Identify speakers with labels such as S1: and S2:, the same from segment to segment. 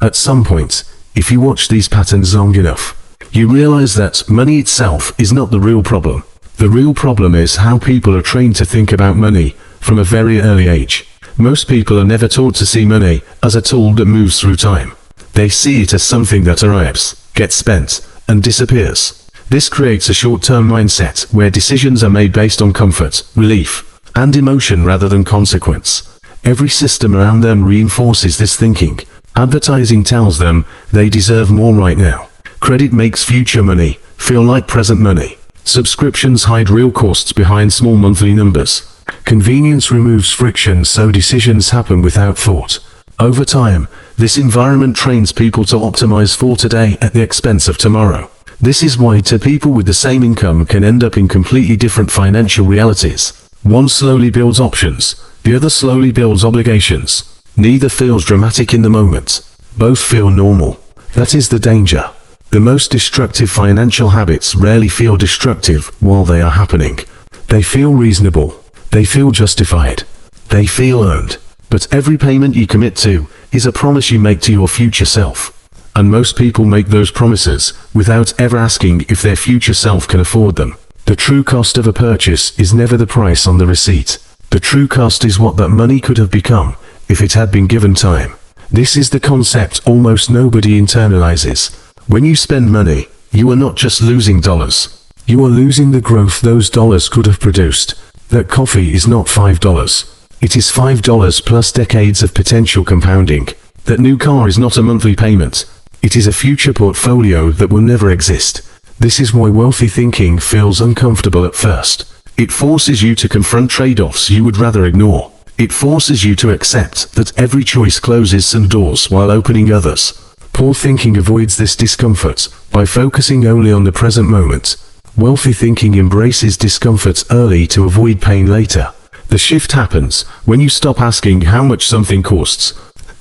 S1: At some point, if you watch these patterns long enough, you realize that money itself is not the real problem. The real problem is how people are trained to think about money from a very early age. Most people are never taught to see money as a tool that moves through time. They see it as something that arrives, gets spent, and disappears. This creates a short-term mindset where decisions are made based on comfort, relief, and emotion rather than consequence. Every system around them reinforces this thinking. Advertising tells them they deserve more right now. Credit makes future money feel like present money. Subscriptions hide real costs behind small monthly numbers. Convenience removes friction so decisions happen without thought. Over time, this environment trains people to optimize for today at the expense of tomorrow. This is why two people with the same income can end up in completely different financial realities. One slowly builds options, the other slowly builds obligations. Neither feels dramatic in the moment. Both feel normal. That is the danger. The most destructive financial habits rarely feel destructive while they are happening. They feel reasonable. They feel justified. They feel earned. But every payment you commit to is a promise you make to your future self. And most people make those promises without ever asking if their future self can afford them. The true cost of a purchase is never the price on the receipt. The true cost is what that money could have become if it had been given time. This is the concept almost nobody internalizes. When you spend money, you are not just losing dollars. You are losing the growth those dollars could have produced. That coffee is not $5. It is $5 plus decades of potential compounding. That new car is not a monthly payment. It is a future portfolio that will never exist. This is why wealthy thinking feels uncomfortable at first. It forces you to confront trade-offs you would rather ignore. It forces you to accept that every choice closes some doors while opening others. Poor thinking avoids this discomfort by focusing only on the present moment. Wealthy thinking embraces discomfort early to avoid pain later. The shift happens when you stop asking how much something costs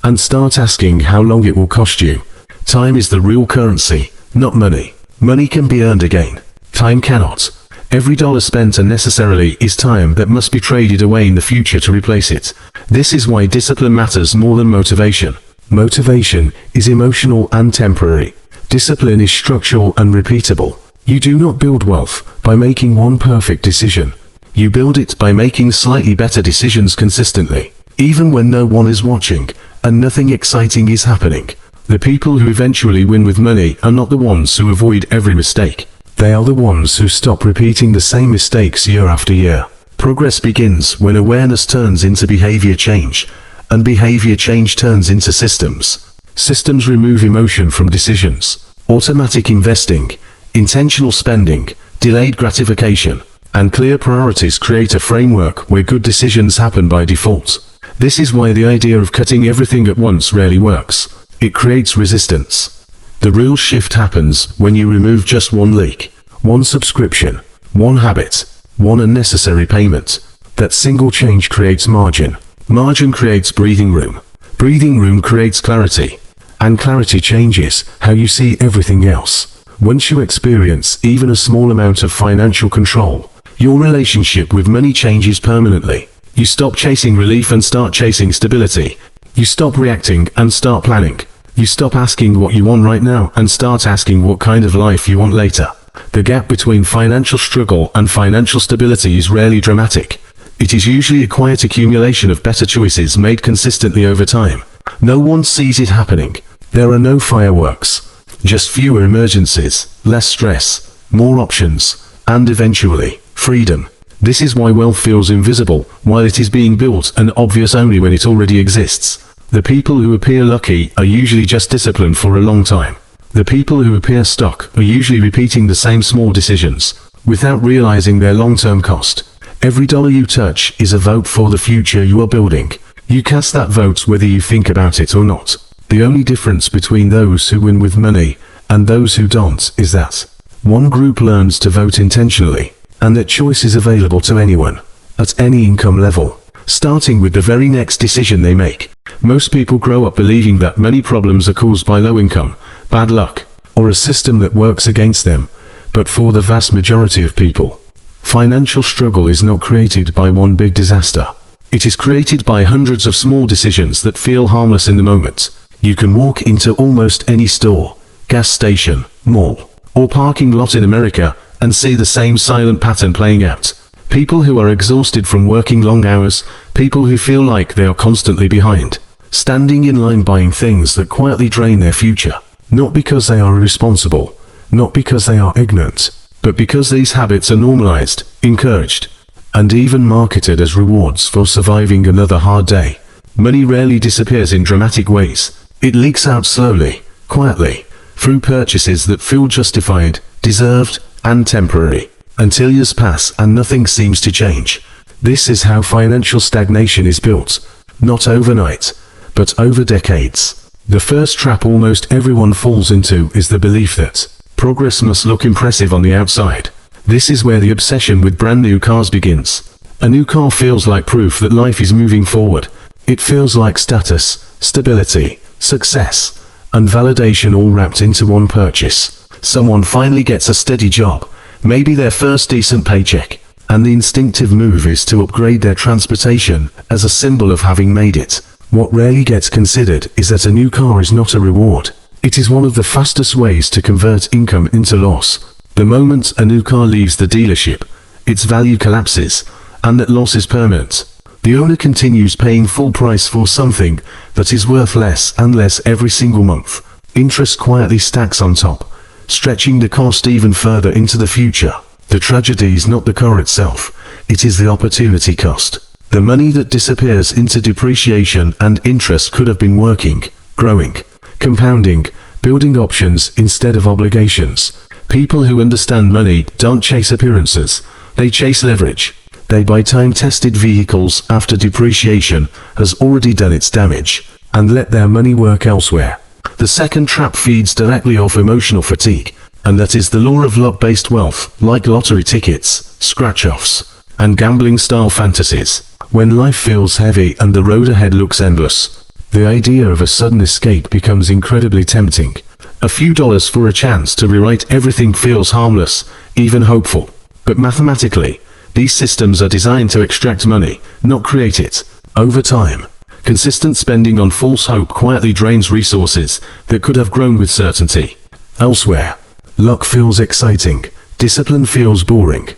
S1: and start asking how long it will cost you. Time is the real currency, not money. Money can be earned again. Time cannot. Every dollar spent unnecessarily is time that must be traded away in the future to replace it. This is why discipline matters more than motivation. Motivation is emotional and temporary. Discipline is structural and repeatable. You do not build wealth by making one perfect decision. You build it by making slightly better decisions consistently, even when no one is watching and nothing exciting is happening. The people who eventually win with money are not the ones who avoid every mistake. They are the ones who stop repeating the same mistakes year after year. Progress begins when awareness turns into behavior change, and behavior change turns into systems. Systems remove emotion from decisions. Automatic investing, intentional spending, delayed gratification, and clear priorities create a framework where good decisions happen by default. This is why the idea of cutting everything at once rarely works. It creates resistance. The real shift happens when you remove just one leak, one subscription, one habit, one unnecessary payment. That single change creates margin. Margin creates breathing room. Breathing room creates clarity. And clarity changes how you see everything else. Once you experience even a small amount of financial control, your relationship with money changes permanently. You stop chasing relief and start chasing stability. You stop reacting and start planning. You stop asking what you want right now and start asking what kind of life you want later. The gap between financial struggle and financial stability is rarely dramatic. It is usually a quiet accumulation of better choices made consistently over time. No one sees it happening. There are no fireworks. Just fewer emergencies, less stress, more options, and eventually, freedom. This is why wealth feels invisible while it is being built and obvious only when it already exists. The people who appear lucky are usually just disciplined for a long time. The people who appear stuck are usually repeating the same small decisions without realizing their long-term cost. Every dollar you touch is a vote for the future you are building. You cast that vote whether you think about it or not. The only difference between those who win with money and those who don't is that one group learns to vote intentionally, and that choice is available to anyone, at any income level, starting with the very next decision they make. Most people grow up believing that many problems are caused by low income, bad luck, or a system that works against them. But for the vast majority of people, financial struggle is not created by one big disaster. It is created by hundreds of small decisions that feel harmless in the moment, You can walk into almost any store, gas station, mall, or parking lot in America and see the same silent pattern playing out. People who are exhausted from working long hours, people who feel like they are constantly behind, standing in line buying things that quietly drain their future. Not because they are irresponsible, not because they are ignorant, but because these habits are normalized, encouraged, and even marketed as rewards for surviving another hard day. Money rarely disappears in dramatic ways. It leaks out slowly, quietly, through purchases that feel justified, deserved, and temporary, until years pass and nothing seems to change. This is how financial stagnation is built, not overnight, but over decades. The first trap almost everyone falls into is the belief that progress must look impressive on the outside. This is where the obsession with brand new cars begins. A new car feels like proof that life is moving forward. It feels like status, stability, success, and validation all wrapped into one purchase. Someone finally gets a steady job, maybe their first decent paycheck, and the instinctive move is to upgrade their transportation as a symbol of having made it. What rarely gets considered is that a new car is not a reward. It is one of the fastest ways to convert income into loss. The moment a new car leaves the dealership, its value collapses, and that loss is permanent. The owner continues paying full price for something that is worth less and less every single month. Interest quietly stacks on top, stretching the cost even further into the future. The tragedy is not the car itself, it is the opportunity cost. The money that disappears into depreciation and interest could have been working, growing, compounding, building options instead of obligations. People who understand money don't chase appearances, they chase leverage. They buy time-tested vehicles after depreciation has already done its damage, and let their money work elsewhere. The second trap feeds directly off emotional fatigue, and that is the law of luck-based wealth, like lottery tickets, scratch-offs, and gambling-style fantasies. When life feels heavy and the road ahead looks endless, the idea of a sudden escape becomes incredibly tempting. A few dollars for a chance to rewrite everything feels harmless, even hopeful. But mathematically, these systems are designed to extract money, not create it. Over time, consistent spending on false hope quietly drains resources that could have grown with certainty. Elsewhere, luck feels exciting, discipline feels boring.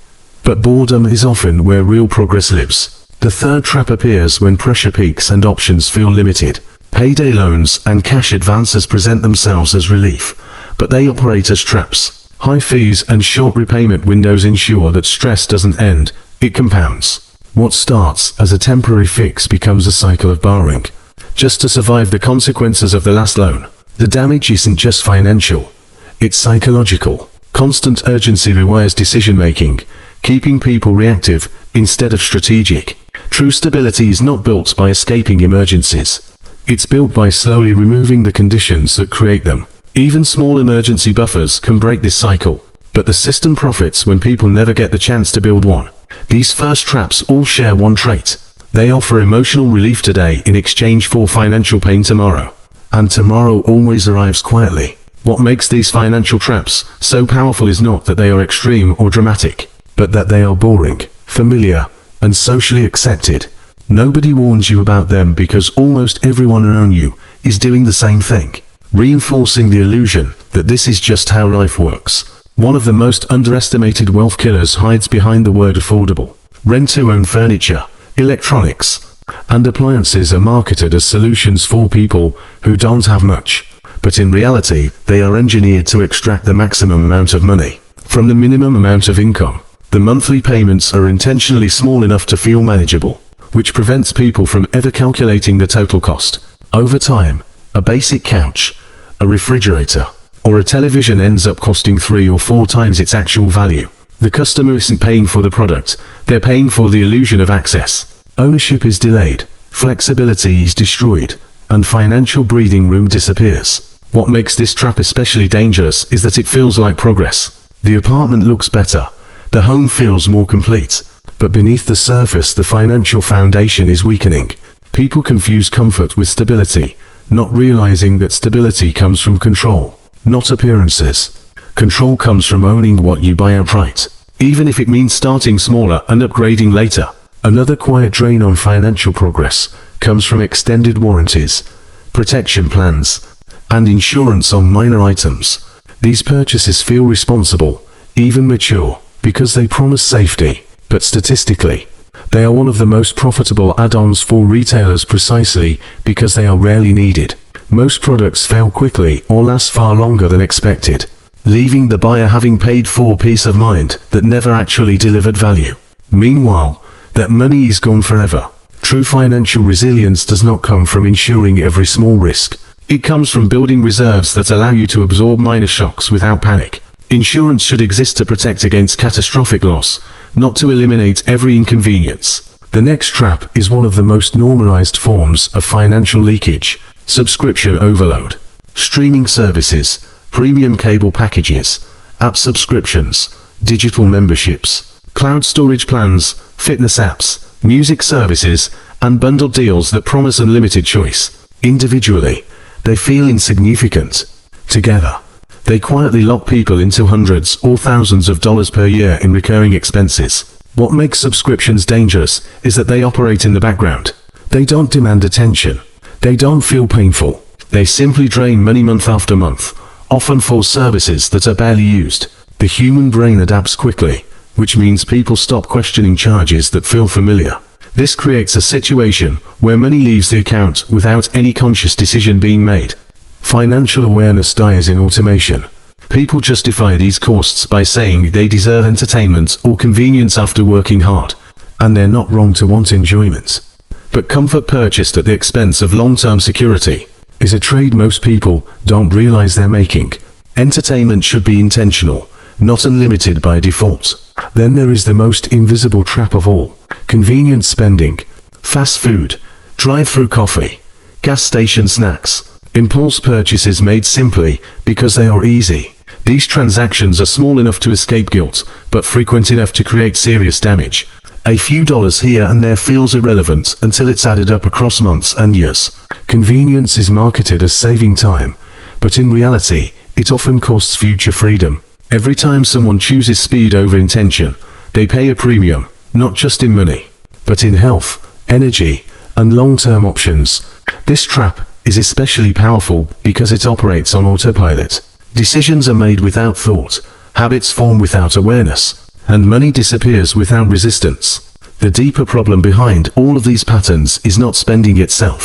S1: But boredom is often where real progress lives. The third trap appears when pressure peaks and options feel limited. Payday loans and cash advances present themselves as relief, but they operate as traps. High fees and short repayment windows ensure that stress doesn't end, it compounds. What starts as a temporary fix becomes a cycle of borrowing, just to survive the consequences of the last loan. The damage isn't just financial, it's psychological. Constant urgency rewires decision-making, keeping people reactive instead of strategic. True stability is not built by escaping emergencies. It's built by slowly removing the conditions that create them. Even small emergency buffers can break this cycle, but the system profits when people never get the chance to build one. These first traps all share one trait. They offer emotional relief today in exchange for financial pain tomorrow. And tomorrow always arrives quietly. What makes these financial traps so powerful is not that they are extreme or dramatic, but that they are boring, familiar, and socially accepted. Nobody warns you about them because almost everyone around you is doing the same thing, reinforcing the illusion that this is just how life works. One of the most underestimated wealth killers hides behind the word affordable. Rent-to-own furniture, electronics, and appliances are marketed as solutions for people who don't have much, but in reality, they are engineered to extract the maximum amount of money from the minimum amount of income. The monthly payments are intentionally small enough to feel manageable, which prevents people from ever calculating the total cost. Over time, a basic couch, a refrigerator, or a television ends up costing 3 or 4 times its actual value. The customer isn't paying for the product, they're paying for the illusion of access. Ownership is delayed, flexibility is destroyed, and financial breathing room disappears. What makes this trap especially dangerous is that it feels like progress. The apartment looks better, the home feels more complete, but beneath the surface the financial foundation is weakening. People confuse comfort with stability, not realizing that stability comes from control, not appearances. Control comes from owning what you buy outright, even if it means starting smaller and upgrading later. Another quiet drain on financial progress comes from extended warranties. protection plans, and insurance on minor items. These purchases feel responsible, even mature, because they promise safety, but statistically, they are one of the most profitable add-ons for retailers precisely because they are rarely needed. Most products fail quickly or last far longer than expected, leaving the buyer having paid for peace of mind that never actually delivered value. Meanwhile, that money is gone forever. True financial resilience does not come from insuring every small risk. It comes from building reserves that allow you to absorb minor shocks without panic. Insurance should exist to protect against catastrophic loss, not to eliminate every inconvenience. The next trap is one of the most normalized forms of financial leakage: subscription overload. Streaming services, premium cable packages, app subscriptions, digital memberships, cloud storage plans, fitness apps, music services, and bundled deals that promise unlimited choice. Individually, they feel insignificant. Together, they quietly lock people into hundreds or thousands of dollars per year in recurring expenses. What makes subscriptions dangerous is that they operate in the background. They don't demand attention. They don't feel painful. They simply drain money month after month, often for services that are barely used. The human brain adapts quickly, which means people stop questioning charges that feel familiar. This creates a situation where money leaves the account without any conscious decision being made. Financial awareness dies in automation. People justify these costs by saying they deserve entertainment or convenience after working hard, and they're not wrong to want enjoyment. But comfort purchased at the expense of long-term security is a trade most people don't realize they're making. Entertainment should be intentional, not unlimited by default. Then there is the most invisible trap of all: convenience spending. Fast food, drive-through coffee, gas station snacks, impulse purchases made simply because they are easy. These transactions are small enough to escape guilt, but frequent enough to create serious damage. A few dollars here and there feels irrelevant until it's added up across months and years. Convenience is marketed as saving time, but in reality, it often costs future freedom. Every time someone chooses speed over intention, they pay a premium, not just in money, but in health, energy, and long-term options. This trap is especially powerful because it operates on autopilot. Decisions are made without thought, habits form without awareness, and money disappears without resistance. The deeper problem behind all of these patterns is not spending itself,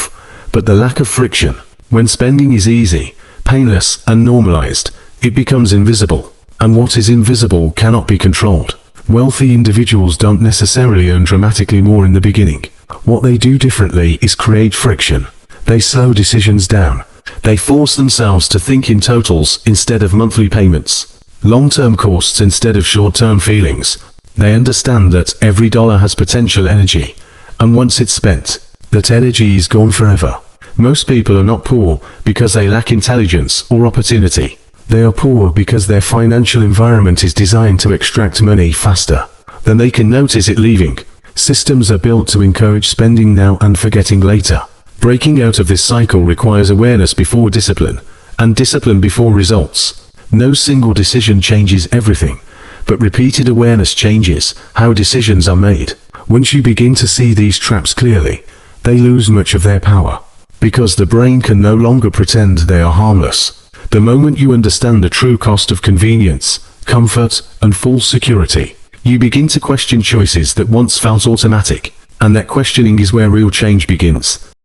S1: but the lack of friction. When spending is easy, painless, and normalized, it becomes invisible. And what is invisible cannot be controlled. Wealthy individuals don't necessarily earn dramatically more in the beginning. What they do differently is create friction. They slow decisions down. They force themselves to think in totals instead of monthly payments, long-term costs instead of short-term feelings. They understand that every dollar has potential energy, and once it's spent, that energy is gone forever. Most people are not poor because they lack intelligence or opportunity. They are poor because their financial environment is designed to extract money faster than they can notice it leaving. Systems are built to encourage spending now and forgetting later. Breaking out of this cycle requires awareness before discipline, and discipline before results. No single decision changes everything, but repeated awareness changes how decisions are made. Once you begin to see these traps clearly, they lose much of their power, because the brain can no longer pretend they are harmless. The moment you understand the true cost of convenience, comfort, and false security, you begin to question choices that once felt automatic, and that questioning is where real change begins.